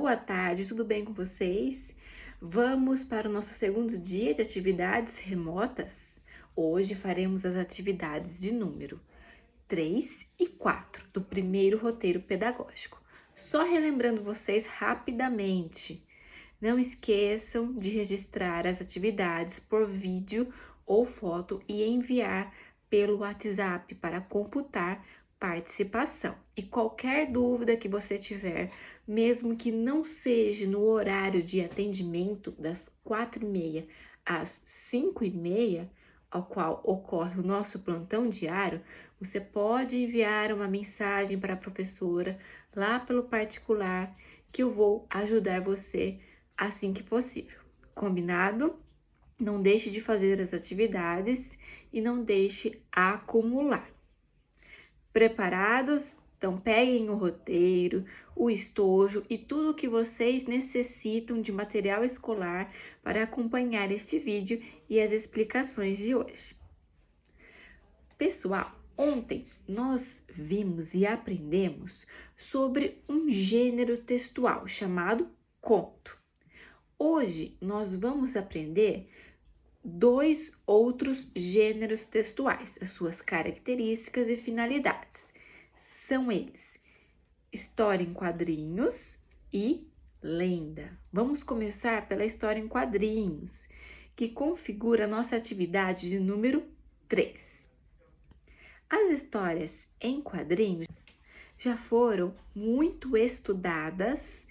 boa tarde, tudo bem com vocês? Vamos para o nosso segundo dia de atividades remotas? Hoje faremos as atividades de número 3 e 4 do primeiro roteiro pedagógico. Só relembrando vocês rapidamente, não esqueçam de registrar as atividades por vídeo ou foto e enviar pelo WhatsApp para computar participação. E qualquer dúvida que você tiver, mesmo que não seja no horário de atendimento das 4h30 às 5h30, ao qual ocorre o nosso plantão diário, você pode enviar uma mensagem para a professora lá pelo particular que eu vou ajudar você assim que possível. Combinado? Não deixe de fazer as atividades e não deixe acumular. Preparados? Então peguem o roteiro, o estojo e tudo o que vocês necessitam de material escolar para acompanhar este vídeo e as explicações de hoje. Pessoal, ontem nós vimos e aprendemos sobre um gênero textual chamado conto. Hoje nós vamos aprender dois outros gêneros textuais, as suas características e finalidades. São eles: história em quadrinhos e lenda. Vamos começar pela história em quadrinhos, que configura a nossa atividade de número 3. As histórias em quadrinhos já foram muito estudadas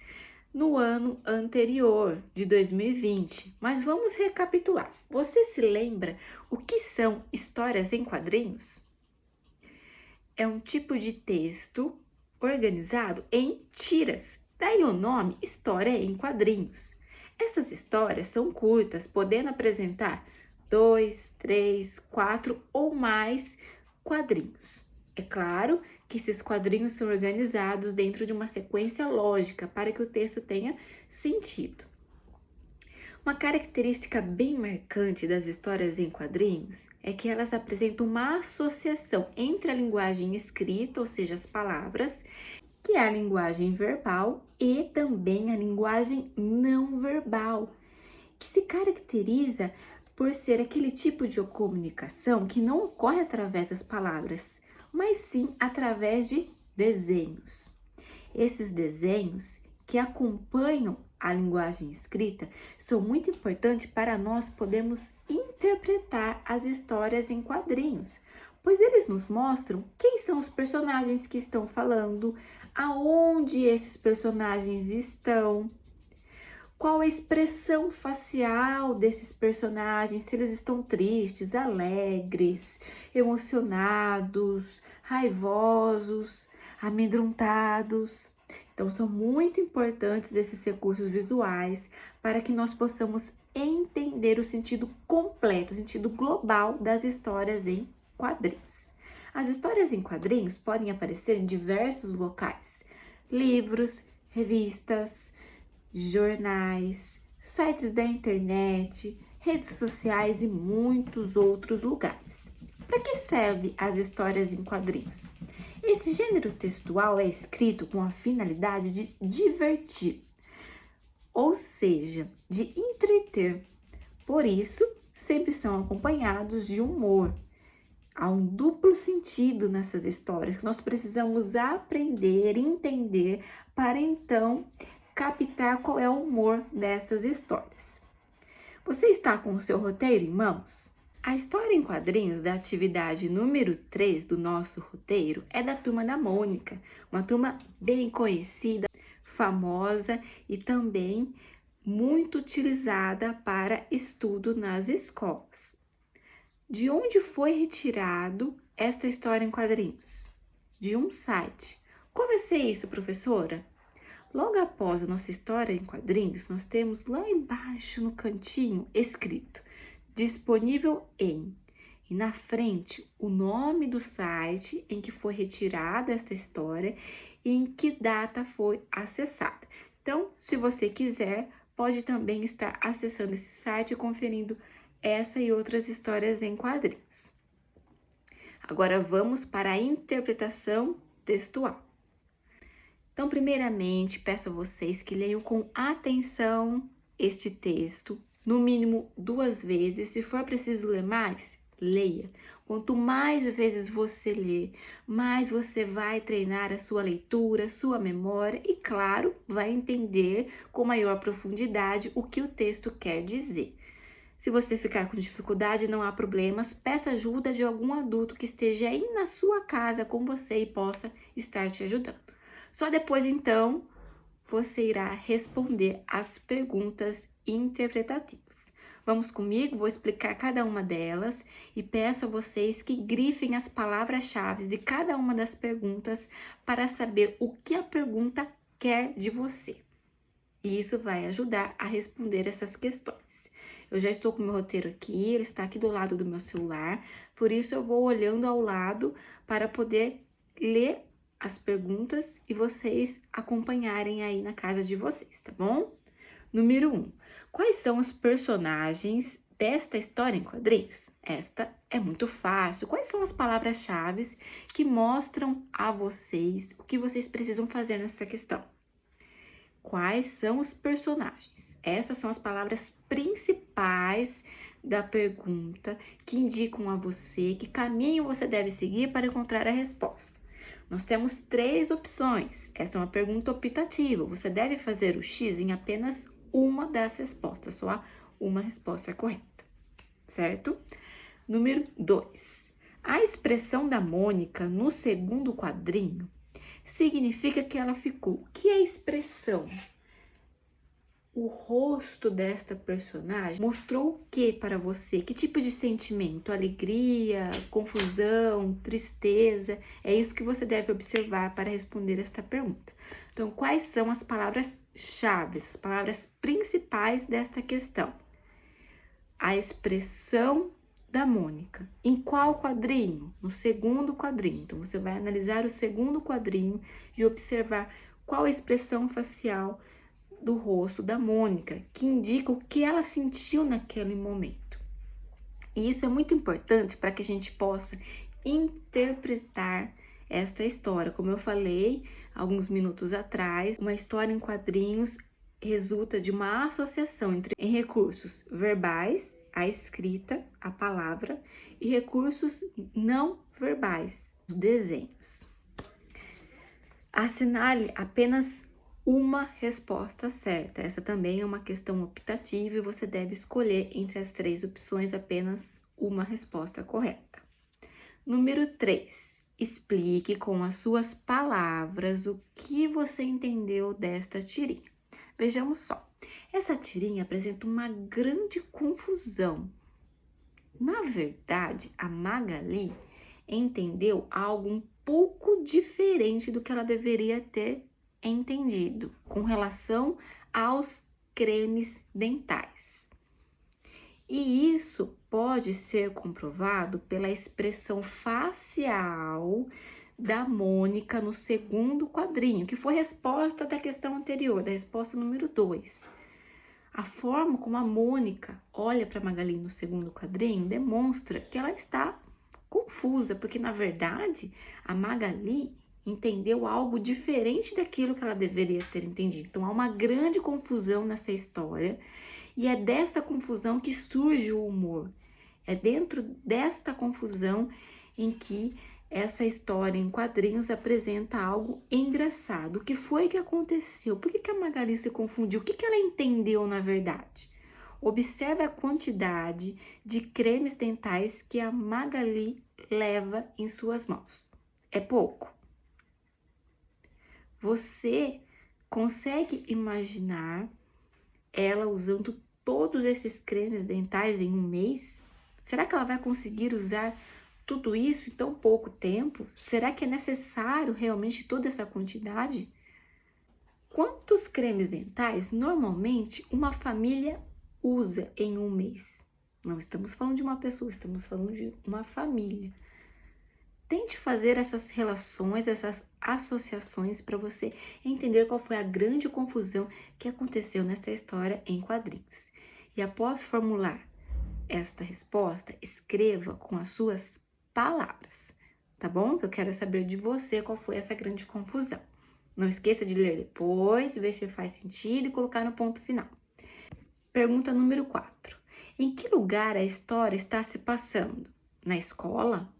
no ano anterior, de 2020, mas vamos recapitular. Você se lembra o que são histórias em quadrinhos? É um tipo de texto organizado em tiras, daí o nome História em Quadrinhos. Essas histórias são curtas, podendo apresentar 2, 3, 4 ou mais quadrinhos. É claro que esses quadrinhos são organizados dentro de uma sequência lógica para que o texto tenha sentido. Uma característica bem marcante das histórias em quadrinhos é que elas apresentam uma associação entre a linguagem escrita, ou seja, as palavras, que é a linguagem verbal, e também a linguagem não verbal, que se caracteriza por ser aquele tipo de comunicação que não ocorre através das palavras, mas sim através de desenhos. Esses desenhos que acompanham a linguagem escrita são muito importantes para nós podermos interpretar as histórias em quadrinhos, pois eles nos mostram quem são os personagens que estão falando, aonde esses personagens estão, qual a expressão facial desses personagens, se eles estão tristes, alegres, emocionados, raivosos, amedrontados. Então, são muito importantes esses recursos visuais para que nós possamos entender o sentido completo, o sentido global das histórias em quadrinhos. As histórias em quadrinhos podem aparecer em diversos locais: livros, revistas, jornais, sites da internet, redes sociais e muitos outros lugares. Para que servem as histórias em quadrinhos? Esse gênero textual é escrito com a finalidade de divertir, ou seja, de entreter. Por isso, sempre são acompanhados de humor. Há um duplo sentido nessas histórias que nós precisamos aprender, entender, para então captar qual é o humor dessas histórias. Você está com o seu roteiro em mãos? A história em quadrinhos da atividade número 3 do nosso roteiro é da Turma da Mônica, uma turma bem conhecida, famosa e também muito utilizada para estudo nas escolas. De onde foi retirado esta história em quadrinhos? De um site. Como eu sei isso, professora? Logo após a nossa história em quadrinhos, nós temos lá embaixo no cantinho escrito disponível em, e na frente o nome do site em que foi retirada essa história e em que data foi acessada. Então, se você quiser, pode também estar acessando esse site e conferindo essa e outras histórias em quadrinhos. Agora vamos para a interpretação textual. Então, primeiramente, peço a vocês que leiam com atenção este texto, no mínimo 2 vezes. Se for preciso ler mais, leia. Quanto mais vezes você ler, mais você vai treinar a sua leitura, sua memória e, claro, vai entender com maior profundidade o que o texto quer dizer. Se você ficar com dificuldade, não há problemas, peça ajuda de algum adulto que esteja aí na sua casa com você e possa estar te ajudando. Só depois, então, você irá responder as perguntas interpretativas. Vamos comigo? Vou explicar cada uma delas e peço a vocês que grifem as palavras-chave de cada uma das perguntas para saber o que a pergunta quer de você. E isso vai ajudar a responder essas questões. Eu já estou com o meu roteiro aqui, ele está aqui do lado do meu celular, por isso eu vou olhando ao lado para poder ler as perguntas e vocês acompanharem aí na casa de vocês, tá bom? Número 1. Quais são os personagens desta história em quadrinhos? Esta é muito fácil. Quais são as palavras-chave que mostram a vocês o que vocês precisam fazer nessa questão? Quais são os personagens? Essas são as palavras principais da pergunta que indicam a você que caminho você deve seguir para encontrar a resposta. Nós temos 3 opções. Essa é uma pergunta optativa. Você deve fazer o X em apenas uma das respostas, só há uma resposta correta, certo? Número 2. A expressão da Mônica no segundo quadrinho significa que ela ficou. O que é expressão? O rosto desta personagem mostrou o que para você? Que tipo de sentimento? Alegria, confusão, tristeza? É isso que você deve observar para responder esta pergunta. Então, quais são as palavras-chave, as palavras principais desta questão? A expressão da Mônica. Em qual quadrinho? No segundo quadrinho. Então, você vai analisar o segundo quadrinho e observar qual a expressão facial do rosto da Mônica, que indica o que ela sentiu naquele momento. E isso é muito importante para que a gente possa interpretar esta história. Como eu falei alguns minutos atrás, uma história em quadrinhos resulta de uma associação entre recursos verbais, a escrita, a palavra, e recursos não verbais, os desenhos. Assinale apenas uma resposta certa. Essa também é uma questão optativa e você deve escolher entre as 3 opções apenas uma resposta correta. Número 3. Explique com as suas palavras o que você entendeu desta tirinha. Vejamos só. Essa tirinha apresenta uma grande confusão. Na verdade, a Magali entendeu algo um pouco diferente do que ela deveria ter entendido com relação aos cremes dentais. E isso pode ser comprovado pela expressão facial da Mônica no segundo quadrinho, que foi resposta da questão anterior, da resposta número 2. A forma como a Mônica olha para Magali no segundo quadrinho demonstra que ela está confusa, porque na verdade a Magali entendeu algo diferente daquilo que ela deveria ter entendido. Então há uma grande confusão nessa história e é desta confusão que surge o humor. É dentro desta confusão em que essa história em quadrinhos apresenta algo engraçado. O que foi que aconteceu? Por que a Magali se confundiu? O que ela entendeu na verdade? Observe a quantidade de cremes dentais que a Magali leva em suas mãos. É pouco? Você consegue imaginar ela usando todos esses cremes dentais em um mês? Será que ela vai conseguir usar tudo isso em tão pouco tempo? Será que é necessário realmente toda essa quantidade? Quantos cremes dentais normalmente uma família usa em um mês? Não estamos falando de uma pessoa, estamos falando de uma família. Tente fazer essas relações, essas associações para você entender qual foi a grande confusão que aconteceu nessa história em quadrinhos. E após formular esta resposta, escreva com as suas palavras, tá bom? Eu quero saber de você qual foi essa grande confusão. Não esqueça de ler depois, ver se faz sentido e colocar no ponto final. Pergunta número 4. Em que lugar a história está se passando? Na escola?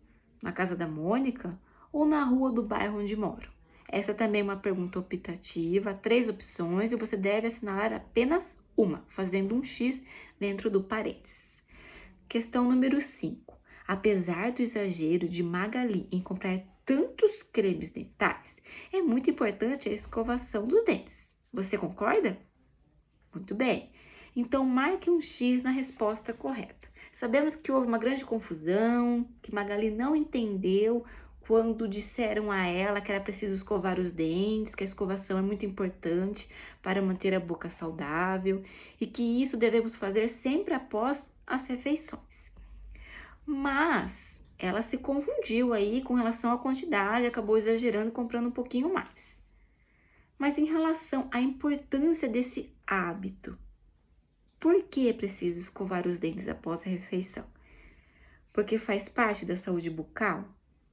Na casa da Mônica? Ou na rua do bairro onde moro? Essa também é uma pergunta optativa, 3 opções e você deve assinalar apenas uma, fazendo um X dentro do parênteses. Questão número 5. Apesar do exagero de Magali em comprar tantos cremes dentais, é muito importante a escovação dos dentes. Você concorda? Muito bem. Então, marque um X na resposta correta. Sabemos que houve uma grande confusão, que Magali não entendeu quando disseram a ela que era preciso escovar os dentes, que a escovação é muito importante para manter a boca saudável e que isso devemos fazer sempre após as refeições. Mas ela se confundiu aí com relação à quantidade, acabou exagerando e comprando um pouquinho mais. Mas em relação à importância desse hábito, por que é preciso escovar os dentes após a refeição? Porque faz parte da saúde bucal?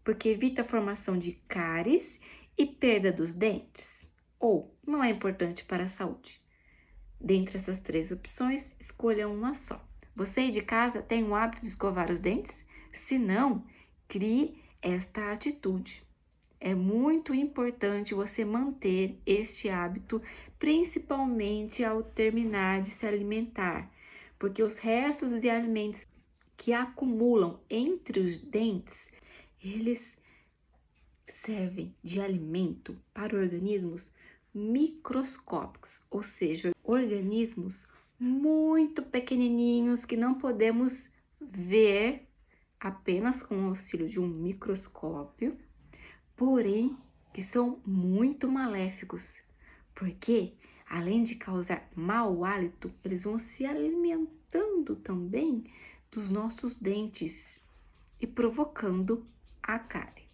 Porque evita a formação de cáries e perda dos dentes? Ou não é importante para a saúde? Dentre essas 3 opções, escolha uma só. Você aí de casa tem o hábito de escovar os dentes? Se não, crie esta atitude. É muito importante você manter este hábito, principalmente ao terminar de se alimentar, porque os restos de alimentos que acumulam entre os dentes, eles servem de alimento para organismos microscópicos, ou seja, organismos muito pequenininhos que não podemos ver apenas com o auxílio de um microscópio, porém que são muito maléficos, porque além de causar mau hálito, eles vão se alimentando também dos nossos dentes e provocando a cárie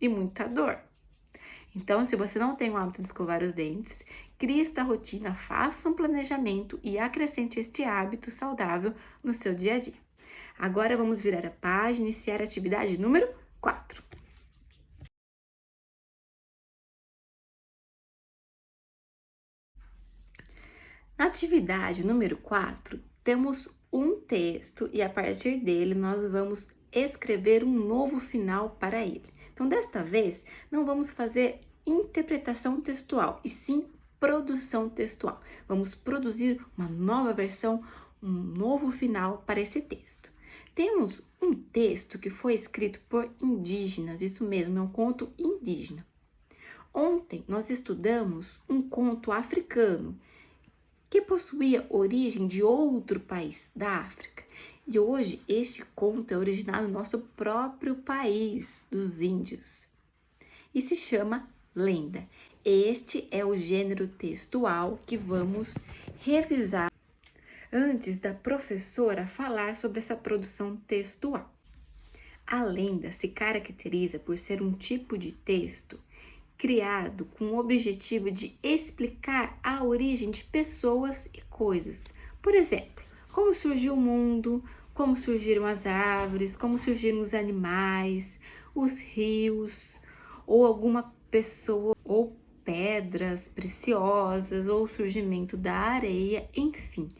e muita dor. Então, se você não tem o hábito de escovar os dentes, crie esta rotina, faça um planejamento e acrescente este hábito saudável no seu dia a dia. Agora vamos virar a página e iniciar a atividade número 4. Na atividade número 4, temos um texto e a partir dele nós vamos escrever um novo final para ele. Então, desta vez, não vamos fazer interpretação textual, e sim produção textual. Vamos produzir uma nova versão, um novo final para esse texto. Temos um texto que foi escrito por indígenas, isso mesmo, é um conto indígena. Ontem nós estudamos um conto africano que possuía origem de outro país da África. E hoje este conto é originado no nosso próprio país, dos índios, e se chama lenda. Este é o gênero textual que vamos revisar antes da professora falar sobre essa produção textual. A lenda se caracteriza por ser um tipo de texto criado com o objetivo de explicar a origem de pessoas e coisas. Por exemplo, como surgiu o mundo, como surgiram as árvores, como surgiram os animais, os rios, ou alguma pessoa, ou pedras preciosas, ou o surgimento da areia, enfim,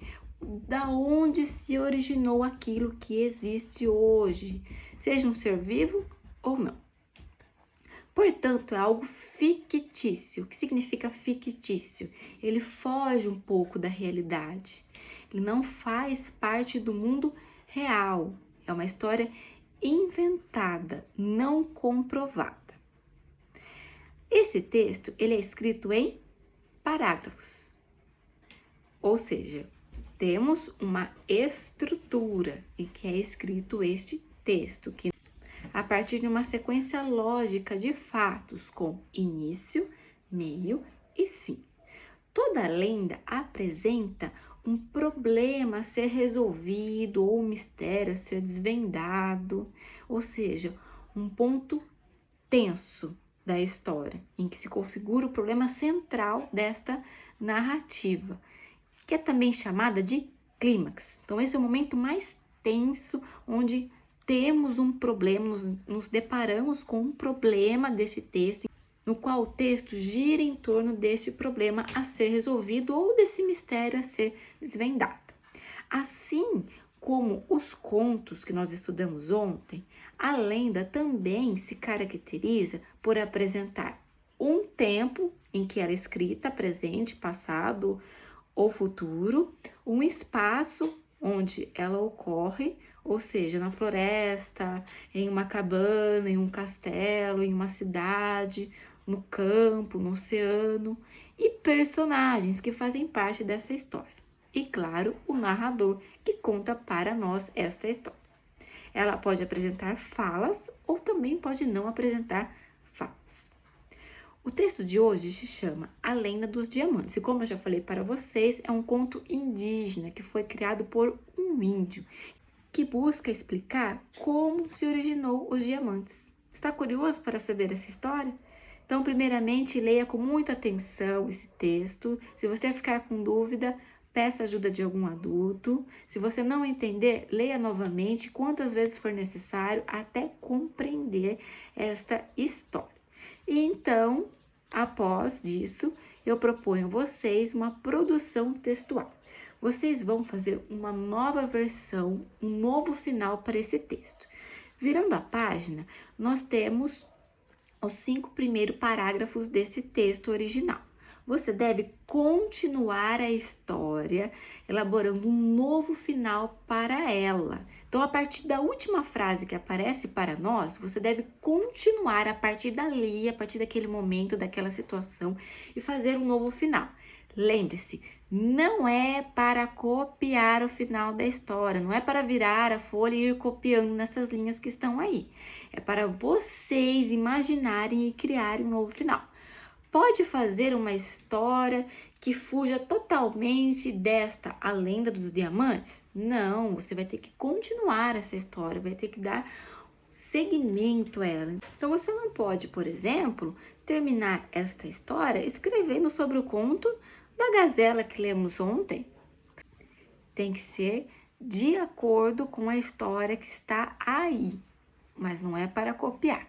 da onde se originou aquilo que existe hoje, seja um ser vivo ou não. Portanto, é algo fictício. O que significa fictício? Ele foge um pouco da realidade. Ele não faz parte do mundo real. É uma história inventada, não comprovada. Esse texto, ele é escrito em parágrafos. Ou seja, temos uma estrutura em que é escrito este texto, que a partir de uma sequência lógica de fatos com início, meio e fim. Toda lenda apresenta um problema a ser resolvido ou um mistério a ser desvendado, ou seja, um ponto tenso da história, em que se configura o problema central desta narrativa, que é também chamada de clímax. Então, esse é o momento mais tenso, onde temos um problema, nos deparamos com um problema deste texto no qual o texto gira em torno deste problema a ser resolvido ou desse mistério a ser desvendado. Assim como os contos que nós estudamos ontem, a lenda também se caracteriza por apresentar um tempo em que ela é escrita, presente, passado ou futuro, um espaço onde ela ocorre, ou seja, na floresta, em uma cabana, em um castelo, em uma cidade, no campo, no oceano, e personagens que fazem parte dessa história. E, claro, o narrador que conta para nós esta história. Ela pode apresentar falas ou também pode não apresentar falas. O texto de hoje se chama A Lenda dos Diamantes. E como eu já falei para vocês, é um conto indígena que foi criado por um índio que busca explicar como se originou os diamantes. Está curioso para saber essa história? Então, primeiramente, leia com muita atenção esse texto. Se você ficar com dúvida, peça ajuda de algum adulto. Se você não entender, leia novamente quantas vezes for necessário até compreender esta história. E então, após disso, eu proponho a vocês uma produção textual. Vocês vão fazer uma nova versão, um novo final para esse texto. Virando a página, nós temos os 5 primeiros parágrafos desse texto original. Você deve continuar a história, elaborando um novo final para ela. Então, a partir da última frase que aparece para nós, você deve continuar a partir dali, a partir daquele momento, daquela situação, e fazer um novo final. Lembre-se, não é para copiar o final da história, não é para virar a folha e ir copiando nessas linhas que estão aí. É para vocês imaginarem e criarem um novo final. Pode fazer uma história que fuja totalmente desta A Lenda dos Diamantes? Não, você vai ter que continuar essa história, vai ter que dar seguimento a ela. Então, você não pode, por exemplo, terminar esta história escrevendo sobre o conto da gazela que lemos ontem. Tem que ser de acordo com a história que está aí, mas não é para copiar.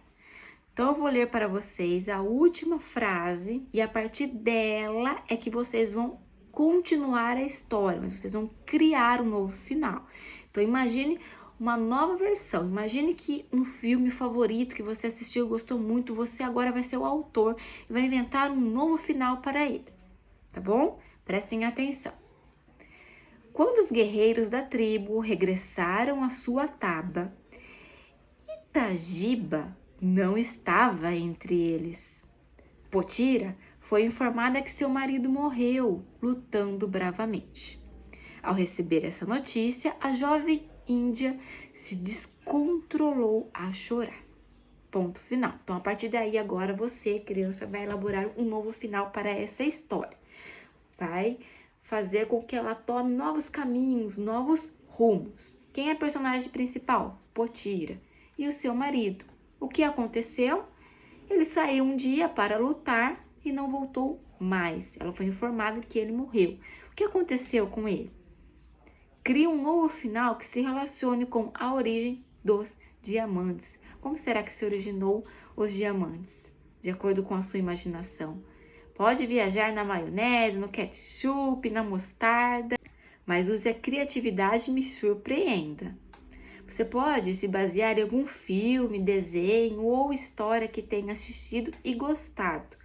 Então, eu vou ler para vocês a última frase e a partir dela é que vocês vão continuar a história, mas vocês vão criar um novo final. Então, imagine uma nova versão. Imagine que um filme favorito que você assistiu e gostou muito, você agora vai ser o autor e vai inventar um novo final para ele. Tá bom? Prestem atenção. Quando os guerreiros da tribo regressaram à sua taba, Itagiba não estava entre eles. Potira foi informada que seu marido morreu lutando bravamente. Ao receber essa notícia, a jovem índia se descontrolou a chorar. Ponto final. Então, a partir daí, agora você, criança, vai elaborar um novo final para essa história. Vai fazer com que ela tome novos caminhos, novos rumos. Quem é a personagem principal? Potira. E o seu marido. O que aconteceu? Ele saiu um dia para lutar e não voltou mais. Ela foi informada que ele morreu. O que aconteceu com ele? Cria um novo final que se relacione com a origem dos diamantes. Como será que se originou os diamantes? De acordo com a sua imaginação. Pode viajar na maionese, no ketchup, na mostarda, mas use a criatividade e me surpreenda. Você pode se basear em algum filme, desenho ou história que tenha assistido e gostado,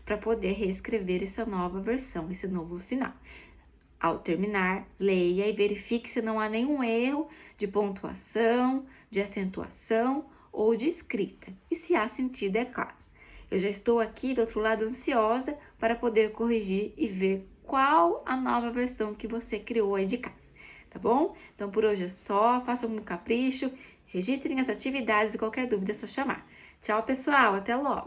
para poder reescrever essa nova versão, esse novo final. Ao terminar, leia e verifique se não há nenhum erro de pontuação, de acentuação ou de escrita. E se há sentido, é claro. Eu já estou aqui do outro lado ansiosa para poder corrigir e ver qual a nova versão que você criou aí de casa. Tá bom? Então, por hoje é só. Façam um capricho, registrem as atividades e qualquer dúvida é só chamar. Tchau, pessoal. Até logo!